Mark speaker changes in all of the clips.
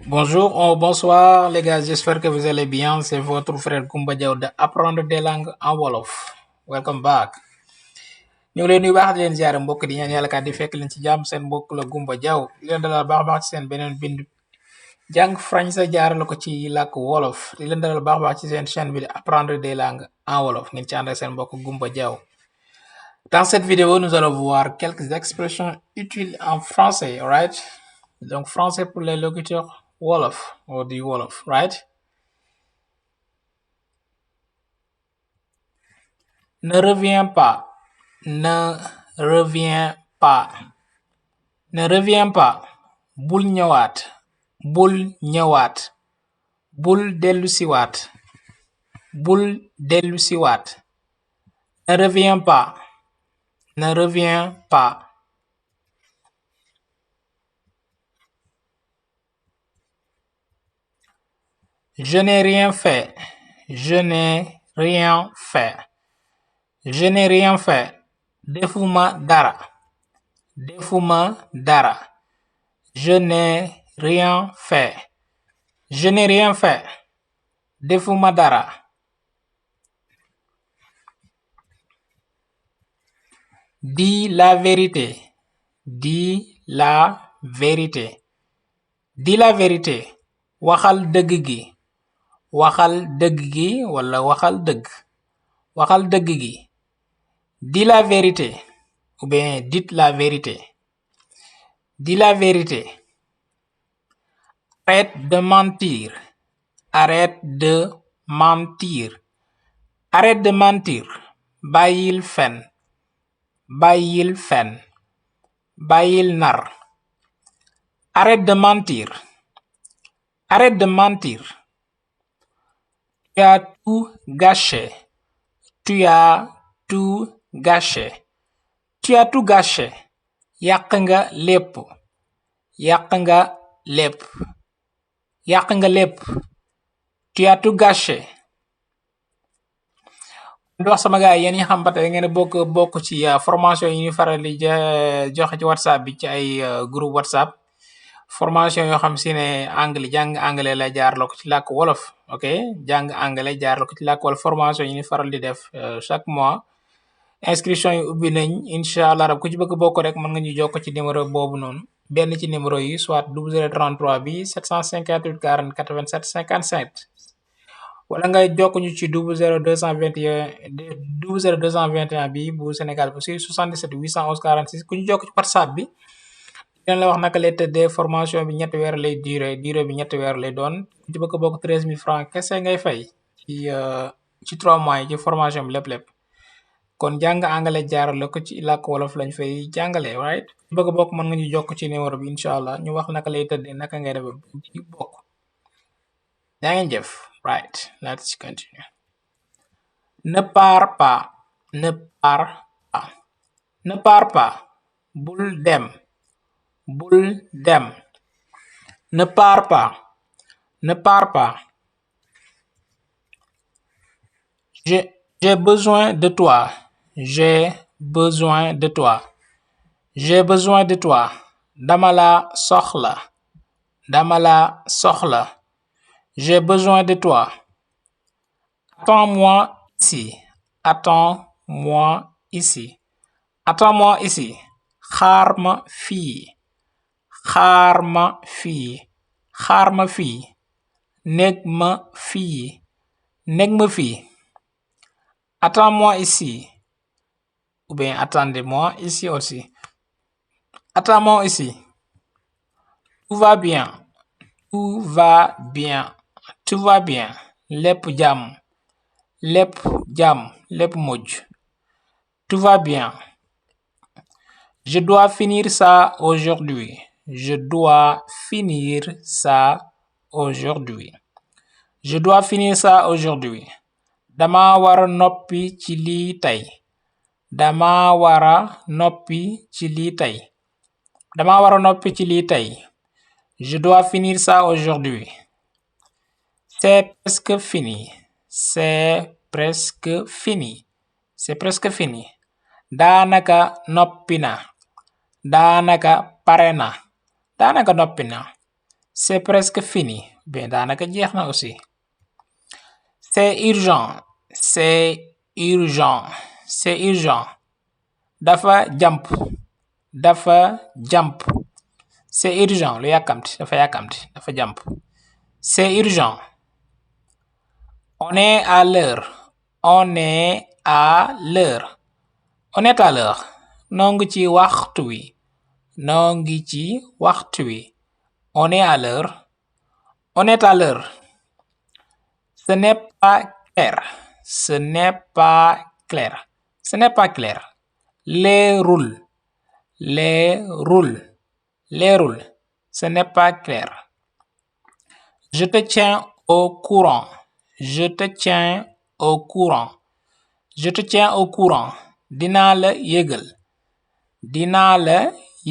Speaker 1: Bonjour ou bonsoir les gars, j'espère que vous allez bien. C'est votre frère Koumba Diaw de Apprendre des langues en Wolof. Welcome back. ñu ngi leen nuyu baax di leen ziare mbokk di ñaan yàlla kat di fekk leen ci jàmm seen mbokk la Koumba Diaw di leen dalal baax ci seen beneen bind jàng français jaarale ko ci làkk wolof di leen dalal baax ci seen chaîne bi di Apprendre des langues en Wolof ngeen ci ànd ak seen mbokk Koumba Diaw. Dans cette vidéo, nous allons voir quelques expressions utiles en français, right? Donc français pour les locuteurs Wolof ou du Wolof, right? Ne reviens pas. Ne reviens pas. Ne reviens pas. Bul ñëwaat. Bul ñëwaat. Bul dellusiwaat. Bul dellusiwaat. Ne reviens pas. Ne reviens pas. Je n'ai rien fait. Je n'ai rien fait. Je n'ai rien fait. Defuma dara. Defuma dara. Je n'ai rien fait. Je n'ai rien fait. Defuma dara. Dis la vérité. Dis la vérité. Dis la vérité. Waxal dëgg gi. Waxal dëgg gi wala waxal dëgg. Waxal dëgg gi. Dis la vérité. Ou bien dites la vérité. Dis la vérité. Arrête de mentir. Arrête de mentir. Arrête de mentir. Bàyyil fen. Bàyyil fen. Bàyyil nar. Arrête de mentir. Arrête de mentir. Tu as tout gâché. Tu as tout gâché. Tu as tout gâché. Yàq nga lépp. Yàq nga lépp. Yàq nga lépp. Tu as tout gâché. di wax sama gars yi yéen ñi xam ba tey ngeen bokk ci formation yi ñu faral di joxe ci whatsapp bi ci ay groupe whatsapp formation yoo xam si ne jàng anglais la jaarloo ko ci làkk wolof ok jàng anglais jaarloo ko ci làkk wolof formation yi ñu faral di def chaque mois inscription yi ubbi nañ incha allah rab ku ci bëgg bokk rek mën nga ñu jokk ci numéro boobu noonu benn ci numéro yi soit 0033 bi 758 40 87 57 wala nga jokk ñu ci 00221 bi bu Sénégal bu si 77 811 46 ku ñu jokk ci WhatsApp bi dina la wax naka lay tëddee formation bi ñetti weer lay durée bi ñetti weer lay doon ku ci bëgg bokk 13000 francs kese ngay fay ci 3 mois yi ci formation bi lépp kon jàng anglais jaarale ko ci làkk wolof lañ fay jàngale right ku bëgg bokk mën nga ñu jokk ci numéro bi incha allah ñu wax naka lay tëddee naka ngay def ci bokk yaa ngeen jëf. Right, let's continue. Ne pars pas. Ne pars pas. Ne pars pas. Bul dem. Bul dem. Ne pars pas. Ne pars pas. J'ai besoin de toi. J'ai besoin de toi. J'ai besoin de toi. Dama la soxla. Dama la soxla. J'ai besoin de toi. Attends-moi ici. Attends-moi ici. Attends-moi ici. Xaar ma fii. Xaar ma fii. Xaar ma fii. Nekk ma fii. Nekk ma fii. Attends-moi ici. Ou bien attendez-moi ici aussi. Attends-moi ici. Tout va bien. Tout va bien. Tout va bien. Lépp jàmm. Lépp jàmm. Lépp mujj. Tout va bien. Je dois finir ça aujourd'hui. Je dois finir ça aujourd'hui. Je dois finir ça aujourd'hui. Dama wara noppi ci lii tey. Dama wara noppi ci lii tey. Dama wara noppi ci lii tey. Je dois finir ça aujourd'hui. C'est presque fini. C'est presque fini. C'est presque fini. Daanaka noppi na. Daanaka pare na. Daanaka noppi na. c'est presque fini bien daanaka jeex na aussi. C'est urgent c'est urgent c'est urgent dafa jàmp dafa jàmp c'est urgent lu yàkkamti dafa yàkkamti dafa jàmp c'est urgent. On est à l'heure on est à l'heure on est à l'heure noo ngi ci waxtu wi noo ngi ci waxtu wi on est à l'heure on est à l'heure. Ce n'est pas clair ce n'est pas clair ce n'est pas clair. Leerul leerul leerul ce n'est pas clair. Je te tiens au courant je te tiens au courant je te tiens au courant dinaa la yëgal dinaa la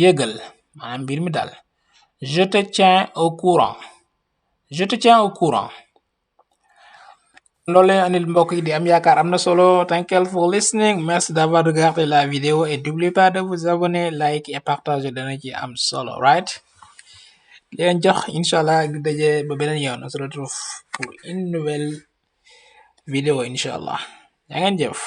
Speaker 1: yëgal maanaam mbir mi daal. Je te tiens au courant je te tiens au courant. loolu lañu andil mbokk yi di am yaakaar am na solo. Thank you for listening. Merci d'avoir regardé la vidéo et n'oubliez pas de vous abonner, like et partager dana ci am solo right. leen jox inshallah di daje ba beneen yoon on se retrouve pour une nouvelle vidéo inshallah yaa ngeen jëf.